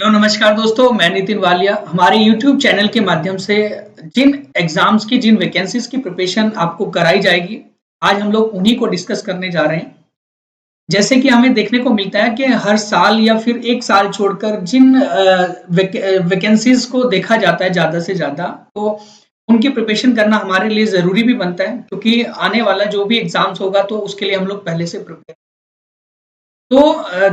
Hello नमस्कार दोस्तों, मैं नितिन वालिया। हमारे यूट्यूब चैनल के माध्यम से जिन एग्जाम्स की जिन वैकेंसीज की प्रिपरेशन आपको कराई जाएगी, आज हम लोग उन्हीं को डिस्कस करने जा रहे हैं। जैसे कि हमें देखने को मिलता है कि हर साल या फिर 1 साल छोड़कर जिन वैकेंसीज को देखा जाता है ज़्यादा से ज़्यादा, तो उनकी प्रिपरेशन करना हमारे लिए ज़रूरी भी बनता है, क्योंकि आने वाला जो भी एग्जाम्स होगा तो उसके लिए हम लोग पहले से प्रिपेयर। तो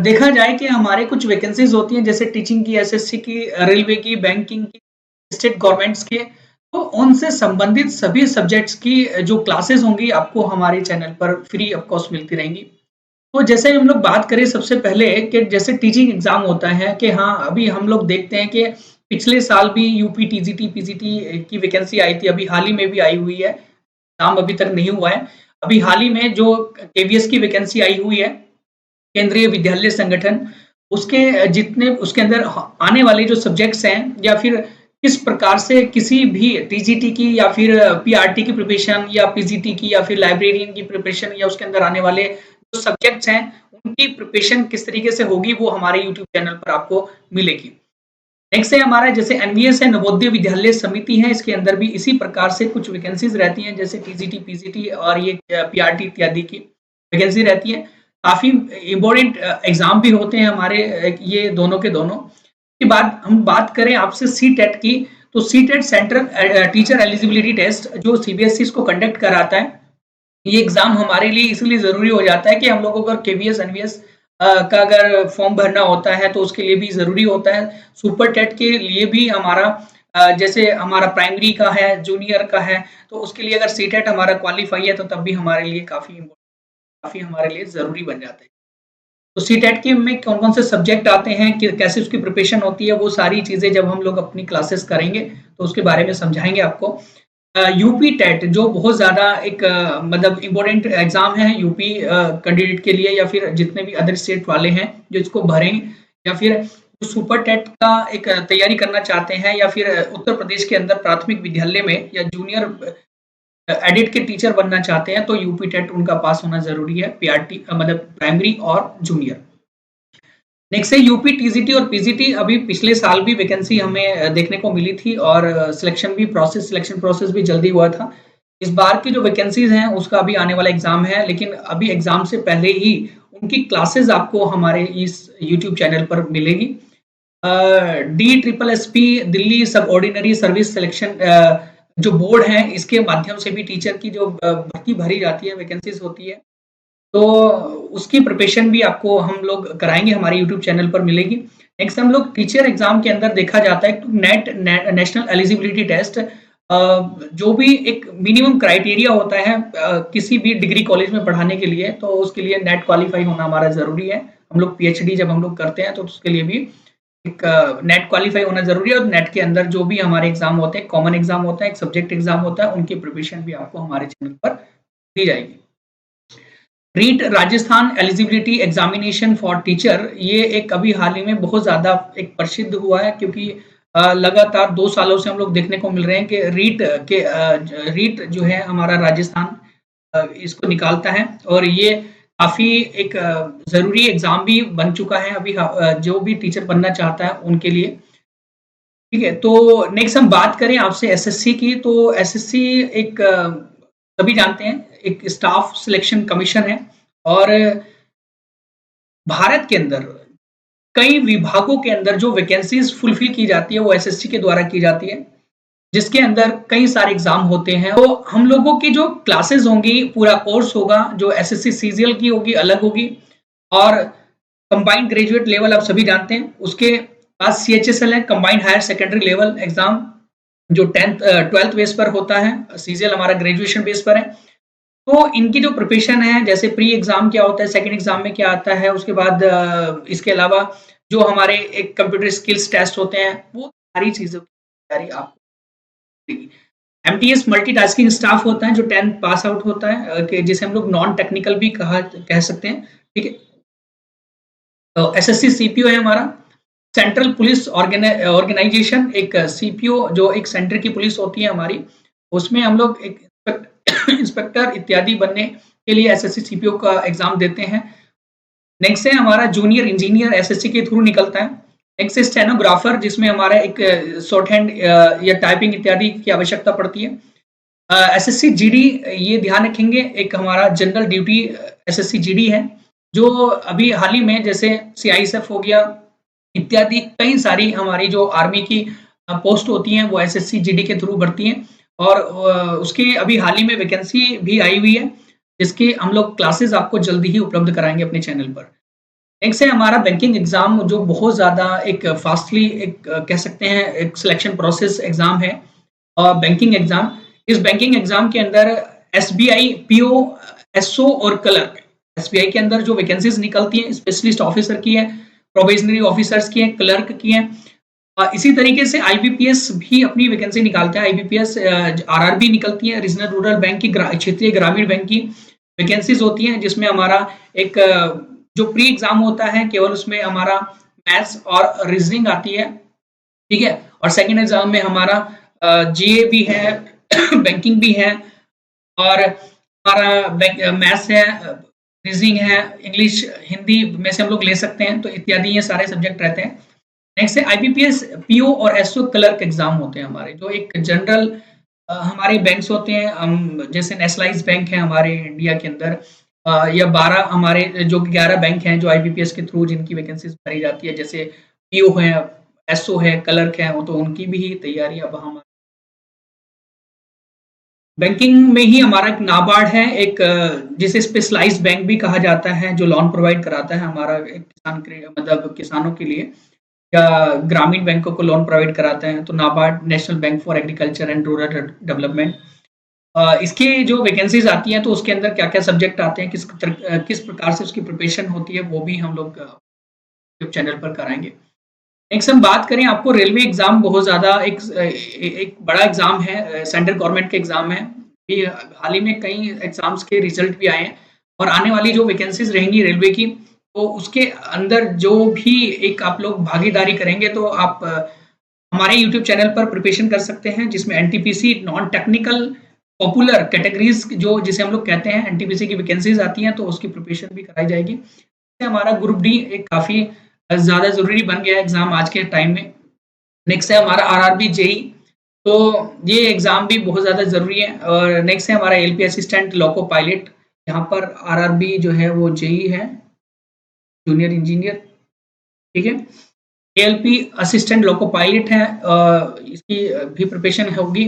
देखा जाए कि हमारे कुछ वैकेंसीज होती हैं, जैसे टीचिंग की, एसएससी की, रेलवे की, बैंकिंग की, स्टेट गवर्नमेंट्स के, तो उनसे संबंधित सभी सब्जेक्ट्स की जो क्लासेस होंगी आपको हमारे चैनल पर फ्री ऑफ कॉस्ट मिलती रहेंगी। तो जैसे हम लोग बात करें सबसे पहले कि जैसे टीचिंग एग्जाम होता है कि हाँ, अभी हम लोग देखते हैं कि पिछले साल भी यूपी टीजीटी पीजीटी की वैकेंसी आई थी, अभी हाल ही में भी आई हुई है। एग्जाम अभी तक नहीं हुआ है। अभी हाल ही में जो केवीएस की वैकेंसी आई हुई है, केंद्रीय विद्यालय संगठन, उसके जितने उसके अंदर आने वाले जो सब्जेक्ट्स हैं, या फिर किस प्रकार से किसी भी टीजीटी की या फिर पीआरटी की प्रिपरेशन, या पीजीटी की या फिर लाइब्रेरियन की प्रिपरेशन, या उसके अंदर आने वाले जो सब्जेक्ट्स हैं उनकी प्रिपरेशन किस तरीके से होगी, वो हमारे यूट्यूब चैनल पर आपको मिलेगी। नेक्स्ट है हमारा, जैसे एनवीएस है, नवोदय विद्यालय समिति है, इसके अंदर भी इसी प्रकार से कुछ वैकेंसीज रहती हैं, जैसे टीजीटी पीजीटी और ये पीआरटी इत्यादि की वैकेंसी रहती है। काफी इम्पोर्टेंट एग्जाम भी होते हैं हमारे, ये दोनों के दोनों। के बाद हम बात करें आपसे सी टेट की, तो C TET central teacher eligibility test जो सीबीएसई इसको कंडक्ट कराता है। ये एग्जाम हमारे लिए इसलिए जरूरी हो जाता है कि हम लोगों को अगर केवीएस एनवीएस का अगर फॉर्म भरना होता है तो उसके लिए भी जरूरी होता है। सुपर टेट के लिए भी हमारा जैसे हमारा प्राइमरी का है, जूनियर का है, तो उसके लिए अगर सी टेट हमारा क्वालिफाई है तो तब भी हमारे लिए काफी हमारे लिए जरूरी बन जाता है। तो सी टेट के में कौन कौन से सब्जेक्ट आते हैं, कैसे उसकी प्रिपरेशन होती है, वो सारी चीजें जब हम लोग अपनी क्लासेस करेंगे तो उसके बारे में समझाएंगे आपको। यूपी टेट जो बहुत ज़्यादा एक मतलब इम्पोर्टेंट एग्ज़ाम है यूपी कैंडिडेट के लिए, या फिर जितने भी अदर स्टेट वाले हैं जो इसको भरें, या फिर जो सुपर टेट का एक तैयारी करना चाहते हैं, या फिर उत्तर प्रदेश के अंदर प्राथमिक विद्यालय में या जूनियर एडिट के टीचर बनना चाहते हैं, तो यूपी टेट उनका पास होना ज़रूरी है, पीआरटी मतलब प्राइमरी और जूनियर। नेक्स्ट है यूपी टीजीटी और पीजीटी। अभी पिछले साल भी वैकेंसी हमें देखने को मिली थी, और सिलेक्शन प्रोसेस भी जल्दी हुआ था। इस बार की जो वैकेंसीज हैं उसका अभी आने वाला एग्जाम है, लेकिन अभी एग्जाम से पहले ही उनकी क्लासेस आपको हमारे इस यूट्यूब चैनल पर मिलेगी। D triple S P Delhi सब ऑर्डिनरी सर्विस सिलेक्शन जो बोर्ड है, इसके माध्यम से भी टीचर की जो भर्ती भरी जाती है, वैकेंसीज होती है, तो उसकी प्रिपरेशन भी आपको हम लोग कराएंगे, हमारे यूट्यूब चैनल पर मिलेगी। नेक्स्ट हम लोग टीचर एग्जाम के अंदर देखा जाता है नेट नेशनल एलिजिबिलिटी टेस्ट, जो भी एक मिनिमम क्राइटेरिया होता है किसी भी डिग्री कॉलेज में पढ़ाने के लिए, तो उसके लिए नेट क्वालिफाई होना हमारा जरूरी है। हम लोग पीएचडी जब हम लोग करते हैं तो उसके लिए भी एक नेट क्वालिफाई होना जरूरी है, और नेट के अंदर जो भी हमारे एग्जाम होते हैं, कॉमन एग्जाम होता है, एक सब्जेक्ट एग्जाम होता है, उनकी प्रिपरेशन भी आपको हमारे चैनल पर दी जाएगी। REET Rajasthan eligibility examination for teacher, ये एक अभी हाल ही में बहुत ज़्यादा एक प्रसिद्ध हुआ है, क्योंकि लगातार 2 सालों से हम लोग देखने को मिल रहे हैं कि रीट जो है हमारा राजस्थान इसको निकालता है, और ये काफ़ी एक ज़रूरी एग्ज़ाम भी बन चुका है अभी, जो भी टीचर बनना चाहता है उनके लिए। ठीक है, तो नेक्स्ट हम बात करें आपसे एसएससी की, तो एसएससी एक सभी जानते हैं एक स्टाफ सिलेक्शन कमीशन है, और भारत के अंदर कई विभागों के अंदर जो वैकेंसीज फुलफिल की जाती है वो एसएससी के द्वारा की जाती है, जिसके अंदर कई सारे एग्जाम होते हैं। तो हम लोगों की जो क्लासेस होंगी, पूरा कोर्स होगा, जो एसएससी सीजीएल की होगी अलग होगी, और कंबाइंड ग्रेजुएट लेवल आप सभी जानते हैं, उसके बाद सीएचएसएल है, combined higher secondary level exam, जो 12th बेस पर होता है। सीजीएल हमारा ग्रेजुएशन बेस पर है। तो इनकी जो प्रिपरेशन है, जैसे प्री एग्जाम क्या होता है, सेकंड एग्जाम में क्या आता है, उसके बाद इसके अलावा जो हमारे एक कंप्यूटर स्किल्स टेस्ट होते हैं, वो सारी चीजों की तैयारी आपको मिलेगी। एमटीएस मल्टीटास्किंग स्टाफ होता है, जो 10th पास आउट होता है, जिसे हम लोग नॉन टेक्निकल भी कह सकते हैं। ठीक है, तो एसएससी सीपीओ है हमारा। सेंट्रल पुलिस ऑर्गेनाइजेशन, एक सीपीओ जो एक सेंटर की पुलिस होती है हमारी, उसमें हम लोग एक इंस्पेक्टर इत्यादि बनने के लिए एसएससी सीपीओ का एग्जाम देते हैं। नेक्स्ट है हमारा जूनियर इंजीनियर, एसएससी के थ्रू निकलता है। नेक्स्ट स्टेनोग्राफर, जिसमें हमारा एक शॉर्ट हैंड या टाइपिंग इत्यादि की आवश्यकता पड़ती है। एसएससी जीडी, ये ध्यान रखेंगे, एक हमारा जनरल ड्यूटी एसएससी जीडी है, जो अभी हाल ही में जैसे सीआईएसएफ हो गया इत्यादि कई सारी हमारी जो आर्मी की पोस्ट होती हैं वो एसएससी जीडी के थ्रू बढ़ती हैं, और उसके अभी हाल ही में वैकेंसी भी आई हुई है, जिसकी हम लोग क्लासेस आपको जल्दी ही उपलब्ध कराएंगे अपने चैनल पर। नेक्स्ट है हमारा बैंकिंग एग्जाम, जो बहुत ज़्यादा एक फास्टली एक कह सकते हैं एक सिलेक्शन प्रोसेस एग्जाम है। बैंकिंग एग्जाम, इस बैंकिंग एग्जाम के अंदर एसबीआई पीओ, एसओ और क्लर्क, एसबीआई के अंदर जो वैकेंसीज निकलती हैं स्पेशलिस्ट ऑफिसर की है, प्रोबेशनरी ऑफिसर्स की है, क्लर्क की है। इसी तरीके से आईबीपीएस भी अपनी वैकेंसी निकालता है। आईबीपीएस आरआरबी निकलती है, रीजनल रूरल बैंक की, क्षेत्रीय ग्रामीण बैंक की वैकेंसीज होती हैं, जिसमें हमारा एक जो प्री एग्जाम होता है केवल उसमें हमारा मैथ्स और रीजनिंग आती है, ठीक है, और सेकंड एग्जाम में हमारा जीए भी है बैंकिंग भी है, और हमारा मैथ्स है, रीजनिंग है, इंग्लिश हिंदी में से हम लोग ले सकते हैं, तो इत्यादि ये सारे सब्जेक्ट रहते हैं। नेक्स्ट है आईबीपीएस पीओ और एसओ क्लर्क एग्जाम होते हैं हमारे, जो एक जनरल हमारे बैंक्स होते हैं, जैसे नेशनलाइज बैंक है हमारे इंडिया के अंदर, या 12 हमारे जो 11 बैंक हैं जो आईबीपीएस के थ्रू जिनकी वैकेंसीज भरी जाती है, जैसे पीओ है, एसओ है, क्लर्क है, तो उनकी भी तैयारी अब हम बैंकिंग में ही हमारा एक नाबार्ड है, एक जिसे स्पेशलाइज्ड बैंक भी कहा जाता है, जो लोन प्रोवाइड कराता है हमारा एक किसान के मतलब किसानों के लिए, या ग्रामीण बैंकों को लोन प्रोवाइड कराते हैं, तो NABARD, national bank for agriculture and rural development. इसकी जो वैकेंसीज आती हैं तो उसके अंदर क्या-क्या सब्जेक्ट आते हैं, किस प्रकार से उसकी प्रिपरेशन होती है, वो भी हम लोग यूट्यूब चैनल पर कराएँगे। नेक्स्ट हम बात करें, आपको रेलवे एग्जाम बहुत ज़्यादा एक बड़ा एग्जाम है, सेंट्रल गवर्नमेंट के एग्जाम है। ये हाल ही में कई एग्जाम्स के रिजल्ट भी आए हैं, और आने वाली जो वैकेंसीज रहेंगी रेलवे की, तो उसके अंदर जो भी एक आप लोग भागीदारी करेंगे, तो आप हमारे यूट्यूब चैनल पर प्रिपरेशन कर सकते हैं, जिसमें NTPC non technical popular categories जो जिसे हम लोग कहते हैं, एनटीपीसी की वैकेंसीज आती हैं, तो उसकी प्रिपरेशन भी कराई जाएगी। इससे हमारा ग्रुप डी एक काफ़ी ज़्यादा ज़रूरी बन गया है एग्ज़ाम आज के टाइम में। नेक्स्ट है हमारा आरआरबी जेई, तो ये एग्ज़ाम भी बहुत ज़्यादा ज़रूरी है। और नेक्स्ट है हमारा एलपी असिस्टेंट लोको पायलट, यहाँ पर आरआरबी जो है वो जेई है, जूनियर इंजीनियर, ठीक है। एएलपी असिस्टेंट लोको पायलट है, इसकी भी प्रिपरेशन होगी।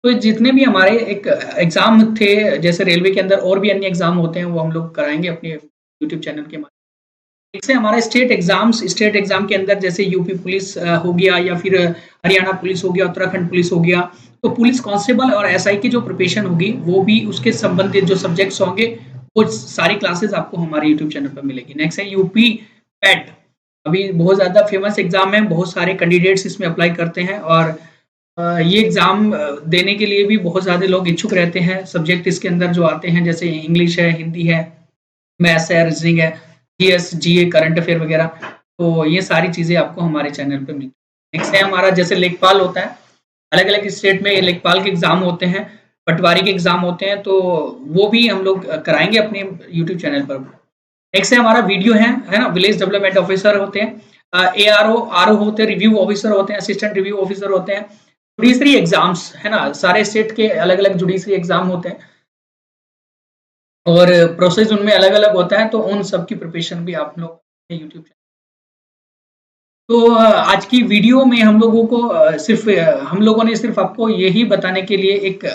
तो जितने भी हमारे एक एग्ज़ाम थे, जैसे रेलवे के अंदर और भी अन्य एग्ज़ाम होते हैं, वो हम लोग कराएँगे अपने यूट्यूब चैनल के माध्यम से। एक से हमारा स्टेट एग्ज़ाम्स, स्टेट एग्ज़ाम के अंदर जैसे यूपी पुलिस हो गया, या फिर हरियाणा पुलिस हो गया, उत्तराखंड पुलिस हो गया, तो पुलिस कांस्टेबल और एसआई की जो प्रिपरेशन होगी, वो भी उसके संबंधित जो सब्जेक्ट्स होंगे, वो सारी क्लासेस आपको हमारे यूट्यूब चैनल पर मिलेगी। नेक्स्ट है यूपी पैट, अभी बहुत ज़्यादा फेमस एग्ज़ाम है, बहुत सारे कैंडिडेट्स इसमें अप्लाई करते हैं, और ये एग्ज़ाम देने के लिए भी बहुत ज़्यादा लोग इच्छुक रहते हैं। सब्जेक्ट इसके अंदर जो आते हैं, जैसे इंग्लिश है, हिंदी है, मैथ्स है, रीजनिंग है, जीएस, जीए, करंट अफेयर वगैरह, तो ये सारी चीज़ें आपको हमारे चैनल पे मिलती हैं। नेक्स्ट है हमारा जैसे लेखपाल होता है, अलग-अलग स्टेट में लेखपाल के एग्ज़ाम होते हैं, पटवारी के एग्ज़ाम होते हैं, तो वो भी हम लोग कराएँगे अपने यूट्यूब चैनल पर। नेक्स्ट है हमारा वीडियो है ना? विलेज डेवलपमेंट ऑफिसर होते हैं, एआरओ, आरओ होते हैं, रिव्यू ऑफिसर होते हैं, असिस्टेंट रिव्यू ऑफिसर होते हैं, जुडिशरी एग्ज़ाम्स है ना? सारे स्टेट के अलग-अलग जुडिशरी एग्ज़ाम होते हैं, और प्रोसेस उनमें अलग-अलग होता है, तो उन सब की प्रिपरेशन भी आप लोग यूट्यूब चैनल। तो आज की वीडियो में हम लोगों को हम लोगों ने सिर्फ आपको यही बताने के लिए एक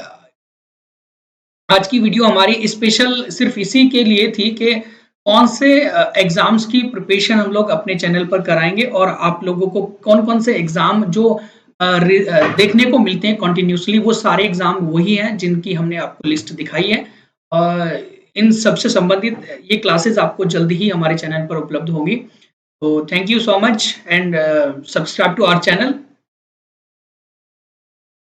आज की वीडियो हमारी स्पेशल सिर्फ इसी के लिए थी कि कौन से एग्जाम्स की प्रिपरेशन हम लोग अपने चैनल पर कराएंगे, और आप लोगों को कौन-कौन से एग्जाम जो देखने को मिलते हैं कंटिन्यूअसली, वो सारे एग्जाम वही हैं जिनकी हमने आपको लिस्ट दिखाई है। इन सब से संबंधित ये क्लासेस आपको जल्दी ही हमारे चैनल पर उपलब्ध होंगी। तो thank you so much, and subscribe to our channel.